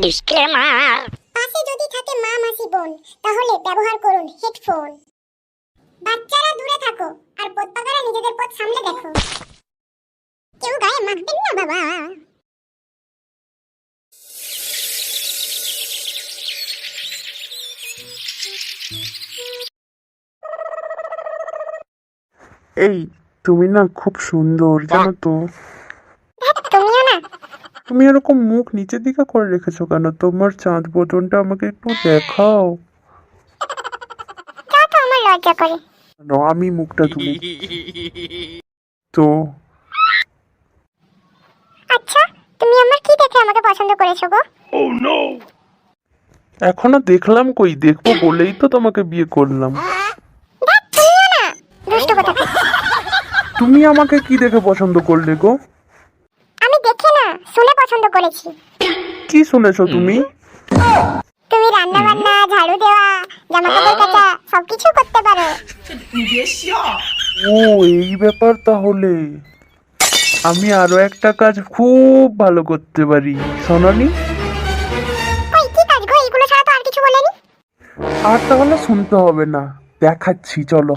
Disclaimer. পাশে যদি থাকে মা মাসি বোন তাহলে ব্যবহার করুন হেডফোন। বাচ্চারা দূরে থাকো আর পথপাকারা নিজেদের পথ সামলে দেখো। কেউ গায়ে মাখবেন না বাবা। এই তুমি না খুব সুন্দর জানো তো। তুমিও না। তুমি এরকম মুখ নিচের দিকে করে রেখেছো কেন? তোমার চাঁদ বদনটা আমাকে একটু দেখাও। তা তো আমার লজ্জা করে। না, আমি মুখটা তুলি তো। আচ্ছা তুমি আমার কি দেখে আমাকে পছন্দ করেছো গো? এখনো দেখলাম কই, দেখবো বলেই তো তোমাকে বিয়ে করলাম। তুমিও না। দুষ্টু কথা। তুমি আমাকে কি দেখে পছন্দ করলে গো? আমি দেখে না শুনে পছন্দ করেছি। কি শুনেছো তুমি? তুমি রান্না বান্না, ঝাড়ু দেওয়া, জামা কাপড় কাচা সবকিছু করতে পারো। ও এই ব্যাপার তাহলে। আমি আরো একটা কাজ খুব ভালো করতে পারি, শোনোনি? ওই কি কাজ গো? এইগুলো ছাড়া তো আর কিছু বলেনি। আর তাহলে শুনতে হবে না, দেখাচ্ছি চলো।